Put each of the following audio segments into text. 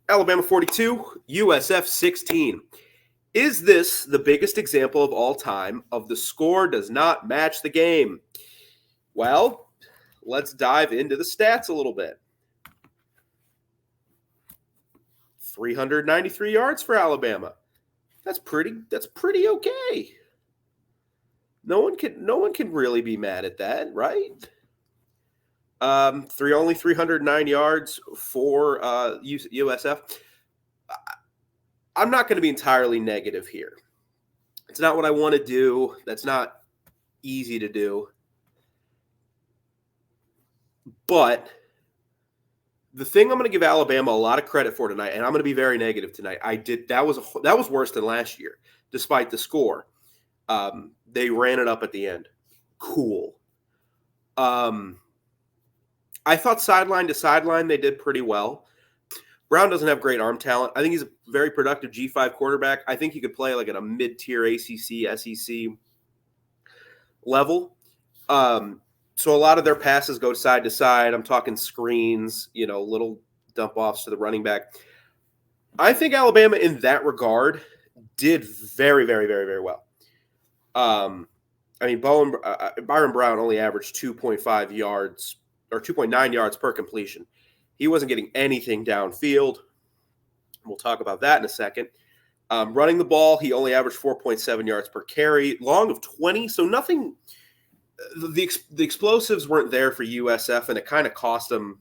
Alabama 42, USF 16. Is this the biggest example of all time of the score does not match the game? Well, let's dive into the stats a little bit. 393 yards for Alabama. That's pretty okay. No one can really be mad at that, right? Only 309 yards for USF. I'm not going to be entirely negative here. It's not what I want to do. That's not easy to do. But the thing I'm going to give Alabama a lot of credit for tonight, and I'm going to be very negative tonight. That was worse than last year, despite the score. They ran it up at the end. Cool. I thought sideline to sideline they did pretty well. Brown doesn't have great arm talent. I think he's a very productive G5 quarterback. I think he could play like at a mid-tier ACC, SEC level. So a lot of their passes go side to side. I'm talking screens, little dump offs to the running back. I think Alabama in that regard did very, very, very, very well. Byron Brown only averaged 2.5 yards or 2.9 yards per completion. He wasn't getting anything downfield. We'll talk about that in a second. Running the ball, he only averaged 4.7 yards per carry, long of 20. So nothing. The explosives weren't there for USF, and it kind of cost them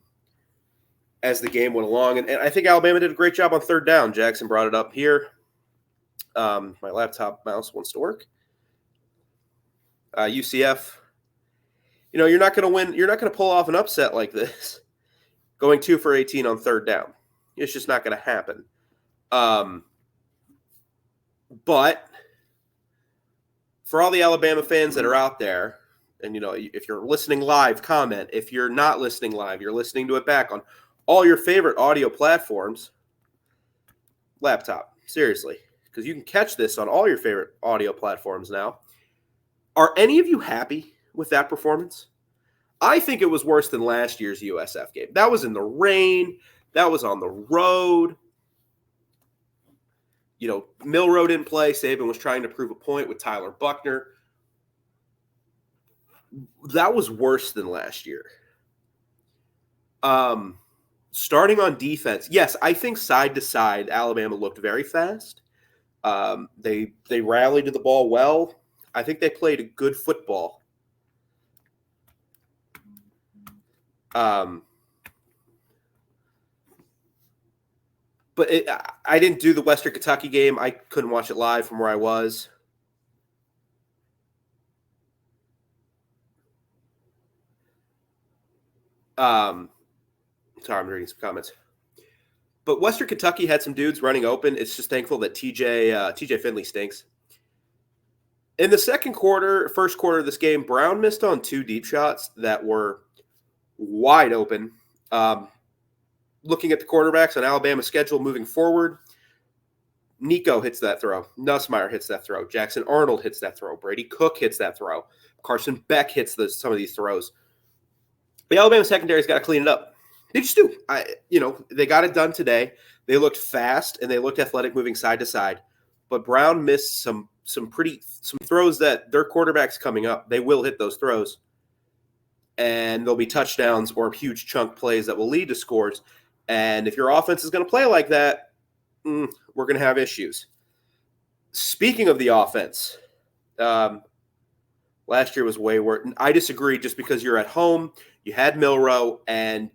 as the game went along. And I think Alabama did a great job on third down. Jackson brought it up here. My laptop mouse wants to work. UCF. You're not going to win. You're not going to pull off an upset like this. Going 2 for 18 on third down. It's just not going to happen. But for all the Alabama fans that are out there, and, if you're listening live, comment. If you're not listening live, you're listening to it back on all your favorite audio platforms. Laptop, seriously, because you can catch this on all your favorite audio platforms now. Are any of you happy with that performance? I think it was worse than last year's USF game. That was in the rain. That was on the road. Milroe didn't play. Saban was trying to prove a point with Tyler Buckner. That was worse than last year. Starting on defense, yes, I think side to side, Alabama looked very fast. They rallied to the ball well. I think they played a good football. But I didn't do the Western Kentucky game. I couldn't watch it live from where I was. Sorry, I'm reading some comments. But Western Kentucky had some dudes running open. It's just thankful that TJ Finley stinks. In the first quarter of this game, Brown missed on 2 deep shots that were wide open. Looking at the quarterbacks on Alabama's schedule moving forward, Nico hits that throw. Nussmeier hits that throw. Jackson Arnold hits that throw. Brady Cook hits that throw. Carson Beck hits some of these throws. The Alabama secondary's got to clean it up. They just do. They got it done today. They looked fast and they looked athletic moving side to side. But Brown missed some throws that their quarterback's coming up. They will hit those throws. And there'll be touchdowns or huge chunk plays that will lead to scores. And if your offense is going to play like that, we're going to have issues. Speaking of the offense, last year was way worse. I disagree just because you're at home. You had Milroe, and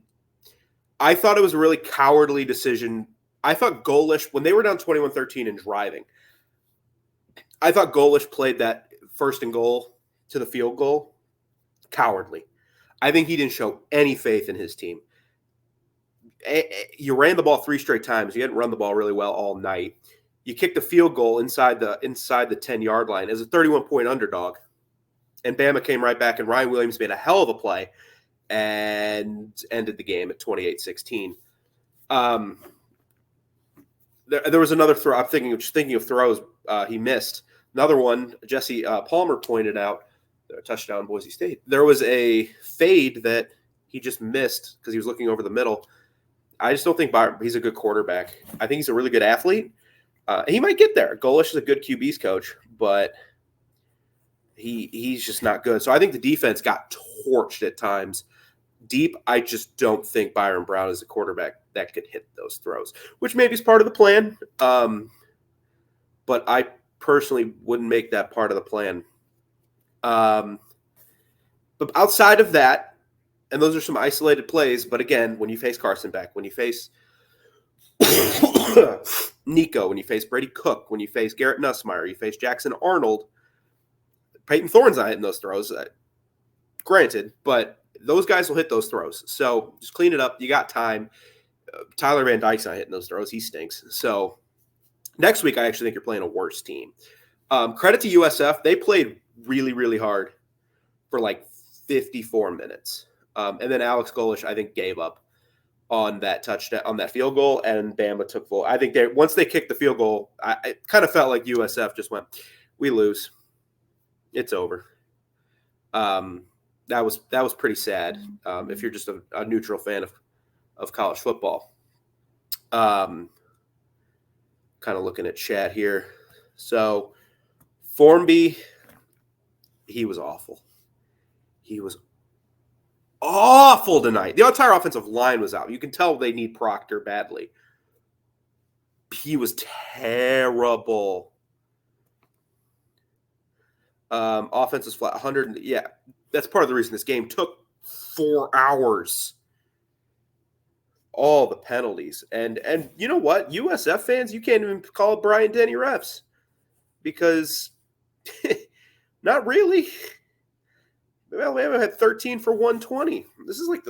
I thought it was a really cowardly decision. I thought Golish, when they were down 21-13 and driving, I thought Golish played that first and goal to the field goal cowardly. I think he didn't show any faith in his team. You ran the ball 3 straight times. You hadn't run the ball really well all night. You kicked a field goal inside the 10-yard line as a 31-point underdog. And Bama came right back, and Ryan Williams made a hell of a play and ended the game at 28-16. There was another throw. I'm thinking of throws he missed. Another one, Jesse Palmer pointed out, touchdown Boise State. There was a fade that he just missed because he was looking over the middle. I just don't think he's a good quarterback. I think he's a really good athlete. He might get there. Golish is a good QB's coach, but he's just not good. So I think the defense got torched at times. Deep, I just don't think Byron Brown is a quarterback that could hit those throws, which maybe is part of the plan. But I personally wouldn't make that part of the plan. But outside of that, and those are some isolated plays, but again, when you face Carson Beck, when you face Nico, when you face Brady Cook, when you face Garrett Nussmeier, you face Jackson Arnold, Peyton Thorne's not hitting those throws, granted, but those guys will hit those throws. So just clean it up. You got time. Tyler Van Dyke's not hitting those throws. He stinks. So next week, I actually think you're playing a worse team. Credit to USF. They played really, really hard for like 54 minutes. And then Alex Golish, I think, gave up on that touchdown, on that field goal, and Bama took full. I think once they kicked the field goal, it kind of felt like USF just went, we lose. It's over. That was pretty sad if you're just a neutral fan of college football. Kind of looking at chat here. So Formby, he was awful. He was awful tonight. The entire offensive line was out. You can tell they need Proctor badly. He was terrible. Offense is flat. 100. Yeah, that's part of the reason this game took 4 hours. All the penalties. And you know what? USF fans, you can't even call Brian Denny refs. Because not really. Alabama had 13 for 120. This is like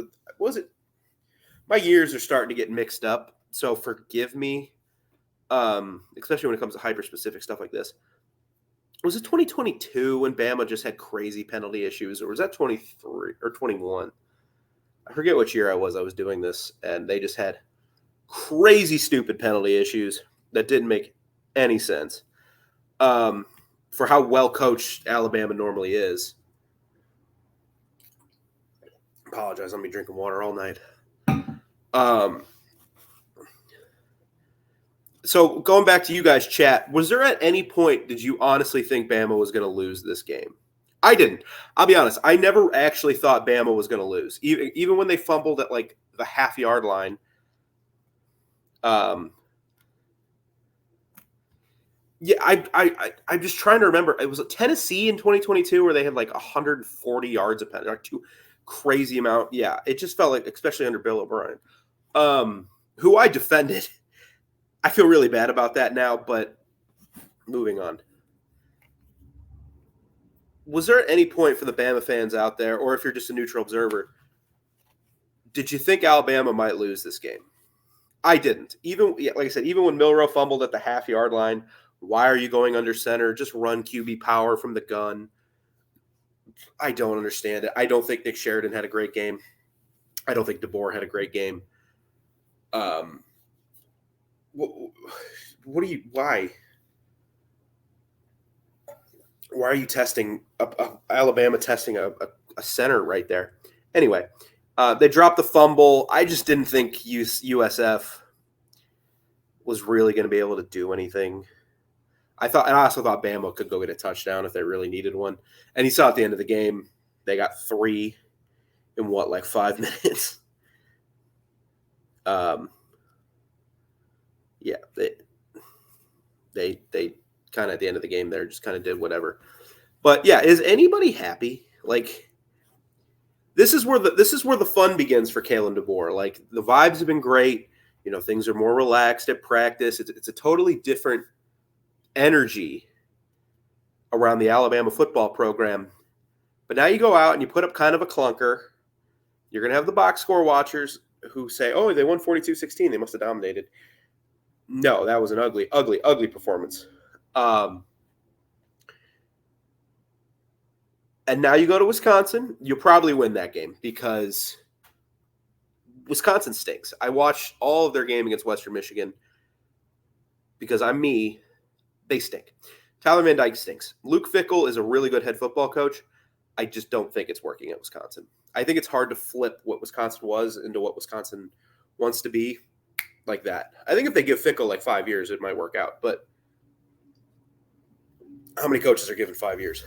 my years are starting to get mixed up, so forgive me, especially when it comes to hyper-specific stuff like this. Was it 2022 when Bama just had crazy penalty issues, or was that 23 or 21? I forget which year I was doing this, and they just had crazy, stupid penalty issues that didn't make any sense for how well-coached Alabama normally is. Apologize, I'll be drinking water all night. So going back to you guys' chat, was there at any point did you honestly think Bama was going to lose this game? I didn't. I'll be honest. I never actually thought Bama was going to lose, even when they fumbled at like the half-yard line. Yeah, I'm just trying to remember. It was Tennessee in 2022 where they had like 140 yards of penalty, like crazy amount. Yeah, it just felt like, especially under Bill O'Brien, who I defended. I feel really bad about that now, but moving on. Was there at any point for the Bama fans out there, or if you're just a neutral observer, did you think Alabama might lose this game? I didn't. Like I said, even when Milroe fumbled at the half-yard line, why are you going under center? Just run QB power from the gun. I don't understand it. I don't think Nick Sheridan had a great game. I don't think DeBoer had a great game. Why? Why are you testing Alabama testing a center right there? Anyway, they dropped the fumble. I just didn't think USF was really going to be able to do anything. I also thought Bama could go get a touchdown if they really needed one. And you saw at the end of the game, they got 3 in 5 minutes? Yeah, they kind of at the end of the game there just kind of did whatever. But yeah, is anybody happy? Like, this is where the fun begins for Kalen DeBoer. Like, the vibes have been great. You know, things are more relaxed at practice. It's a totally different energy around the Alabama football program. But now you go out and you put up kind of a clunker. You're going to have the box score watchers who say, oh, they won 42-16. They must have dominated. No, that was an ugly, ugly, ugly performance. And now you go to Wisconsin. You'll probably win that game because Wisconsin stinks. I watched all of their game against Western Michigan because I'm me. They stink. Tyler Van Dyke stinks. Luke Fickell is a really good head football coach. I just don't think it's working at Wisconsin. I think it's hard to flip what Wisconsin was into what Wisconsin wants to be like that. I think if they give Fickle like 5 years, it might work out. But how many coaches are given 5 years?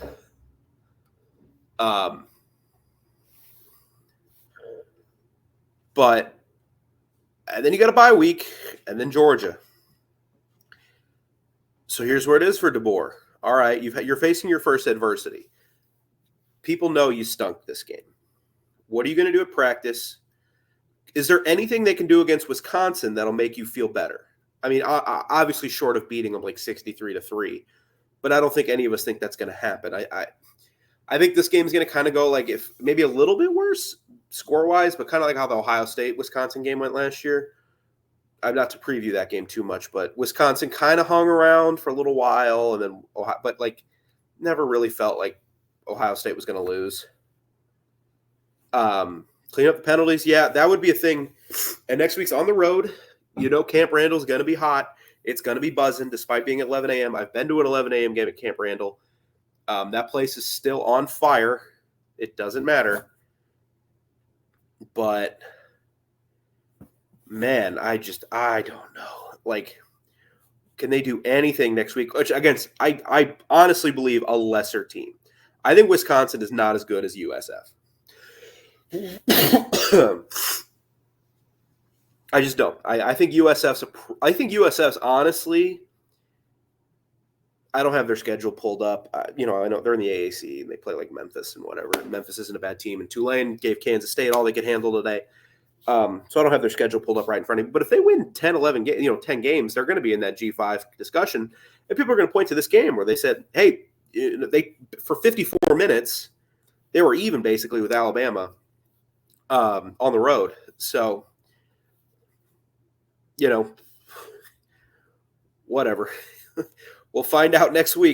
But and then you got a bye week, and then Georgia. So here's where it is for DeBoer. All right, you're facing your first adversity. People know you stunk this game. What are you going to do at practice? Is there anything they can do against Wisconsin that'll make you feel better? I mean, obviously short of beating them like 63-3, but I don't think any of us think that's going to happen. I think this game is going to kind of go like if maybe a little bit worse score-wise, but kind of like how the Ohio State-Wisconsin game went last year. I'm not to preview that game too much, but Wisconsin kind of hung around for a little while, and then Ohio, but like never really felt like Ohio State was going to lose. Clean up the penalties, yeah, that would be a thing. And next week's on the road. You know, Camp Randall's going to be hot. It's going to be buzzing, despite being at 11 a.m. I've been to an 11 a.m. game at Camp Randall. That place is still on fire. It doesn't matter. But man, I don't know. Like, can they do anything next week? Which, against, I honestly believe a lesser team. I think Wisconsin is not as good as USF. I just don't. I think USF's honestly. I don't have their schedule pulled up. I know they're in the AAC and they play like Memphis and whatever. Memphis isn't a bad team, and Tulane gave Kansas State all they could handle today. So I don't have their schedule pulled up right in front of me. But if they win 10, 11, 10 games, they're going to be in that G5 discussion. And people are going to point to this game where they said, hey, for 54 minutes, they were even basically with Alabama on the road. So, whatever. We'll find out next week.